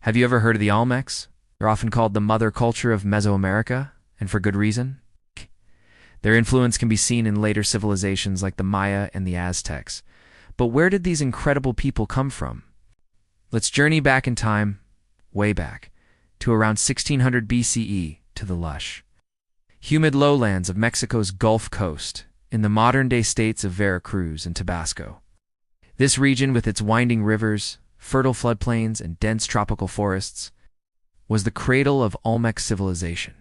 Have you ever heard of the Olmecs? They're often called the mother culture of Mesoamerica, and for good reason. Their influence can be seen in later civilizations like the Maya and the Aztecs. But where did these incredible people come from? Let's journey back in time, way back, to around 1600 BCE, to the lush, humid lowlands of Mexico's Gulf Coast, in the modern-day states of Veracruz and Tabasco. This region, with its winding rivers, fertile floodplains, and dense tropical forests, was the cradle of Olmec civilization.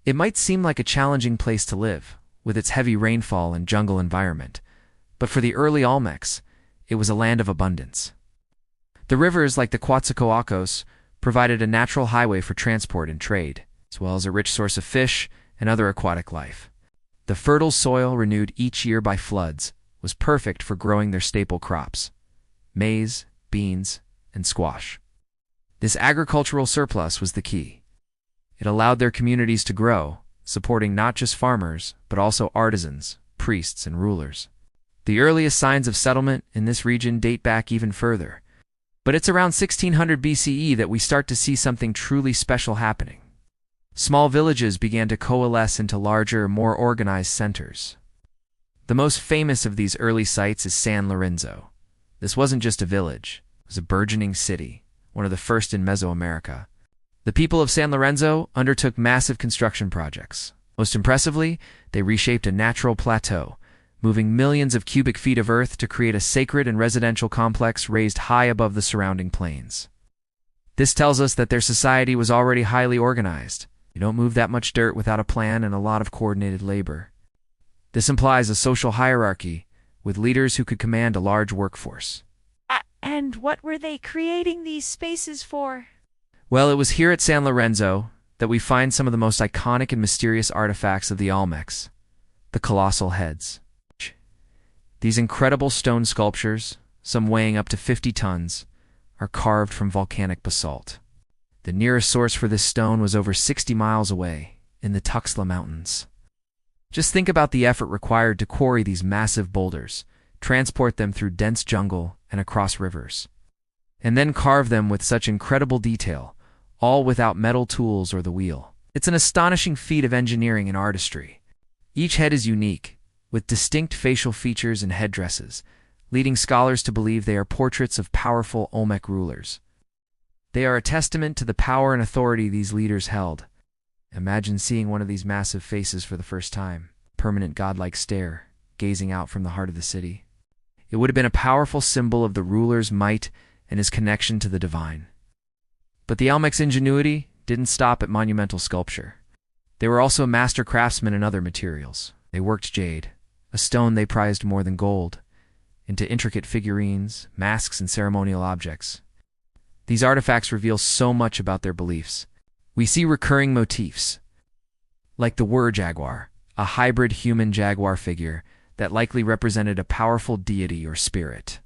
It might seem like a challenging place to live, with its heavy rainfall and jungle environment, but for the early Olmecs, it was a land of abundance. The rivers, like the Coatzacoalcos, provided a natural highway for transport and trade, as well as a rich source of fish and other aquatic life. The fertile soil, renewed each year by floods, was perfect for growing their staple crops: maize, beans, and squash. This agricultural surplus was the key. It allowed their communities to grow, supporting not just farmers, but also artisans, priests, and rulers. The earliest signs of settlement in this region date back even further, but it's around 1600 BCE that we start to see something truly special happening. Small villages began to coalesce into larger, more organized centers. The most famous of these early sites is San Lorenzo. This wasn't just a village, it was a burgeoning city, one of the first in Mesoamerica. The people of San Lorenzo undertook massive construction projects. Most impressively, they reshaped a natural plateau, moving millions of cubic feet of earth to create a sacred and residential complex raised high above the surrounding plains. This tells us that their society was already highly organized. You don't move that much dirt without a plan and a lot of coordinated labor. This implies a social hierarchy, with leaders who could command a large workforce. And what were they creating these spaces for? Well, it was here at San Lorenzo that we find some of the most iconic and mysterious artifacts of the Olmecs, the colossal heads. These incredible stone sculptures, some weighing up to 50 tons, are carved from volcanic basalt. The nearest source for this stone was over 60 miles away, in the Tuxtla Mountains. Just think about the effort required to quarry these massive boulders, transport them through dense jungle and across rivers, and then carve them with such incredible detail, all without metal tools or the wheel. It's an astonishing feat of engineering and artistry. Each head is unique, with distinct facial features and headdresses, leading scholars to believe they are portraits of powerful Olmec rulers. They are a testament to the power and authority these leaders held. Imagine seeing one of these massive faces for the first time, permanent godlike stare, gazing out from the heart of the city. It would have been a powerful symbol of the ruler's might and his connection to the divine. But the Olmec's ingenuity didn't stop at monumental sculpture. They were also master craftsmen in other materials. They worked jade, a stone they prized more than gold, into intricate figurines, masks, and ceremonial objects. These artifacts reveal so much about their beliefs. We see recurring motifs, like the were-jaguar, a hybrid human-jaguar figure that likely represented a powerful deity or spirit,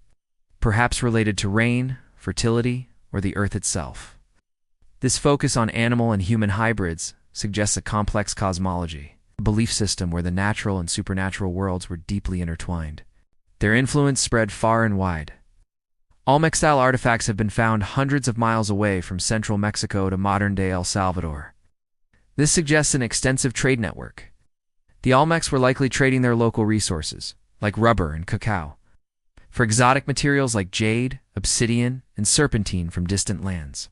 perhaps related to rain, fertility, or the earth itself. This focus on animal and human hybrids suggests a complex cosmology, a belief system where the natural and supernatural worlds were deeply intertwined. Their influence spread far and wide. Olmec-style artifacts have been found hundreds of miles away from central Mexico to modern-day El Salvador. This suggests an extensive trade network. The Olmecs were likely trading their local resources, like rubber and cacao, for exotic materials like jade, obsidian, and serpentine from distant lands.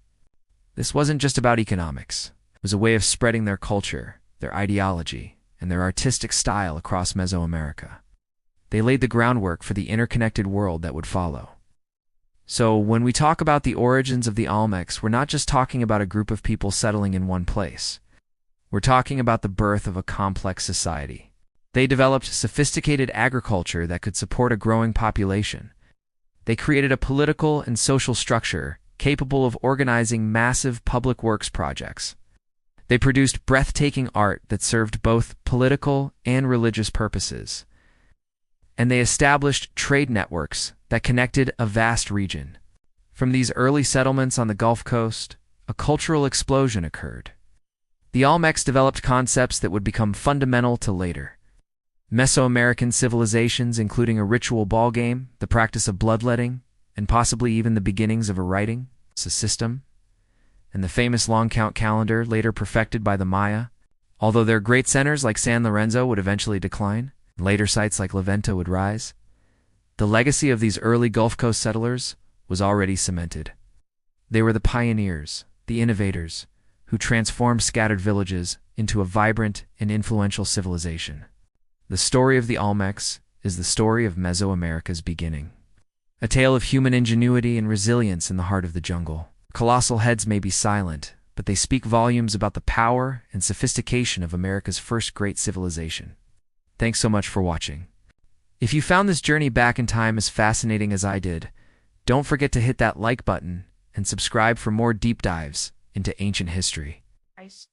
This wasn't just about economics. It was a way of spreading their culture, their ideology, and their artistic style across Mesoamerica. They laid the groundwork for the interconnected world that would follow. So, when we talk about the origins of the Olmecs, we're not just talking about a group of people settling in one place. We're talking about the birth of a complex society. They developed sophisticated agriculture that could support a growing population. They created a political and social structure capable of organizing massive public works projects. They produced breathtaking art that served both political and religious purposes. And they established trade networks that connected a vast region. From these early settlements on the Gulf Coast, a cultural explosion occurred. The Olmecs developed concepts that would become fundamental to later Mesoamerican civilizations, including a ritual ball game, the practice of bloodletting, and possibly even the beginnings of a writing system. and the famous long count calendar later perfected by the Maya. Although their great centers like San Lorenzo would eventually decline, and later sites like Levanta would rise, the legacy of these early Gulf Coast settlers was already cemented. They were the pioneers, the innovators, who transformed scattered villages into a vibrant and influential civilization. The story of the Olmecs is the story of Mesoamerica's beginning. A tale of human ingenuity and resilience in the heart of the jungle. Colossal heads may be silent, but they speak volumes about the power and sophistication of America's first great civilization. Thanks so much for watching. If you found this journey back in time as fascinating as I did, don't forget to hit that like button and subscribe for more deep dives into ancient history. Nice.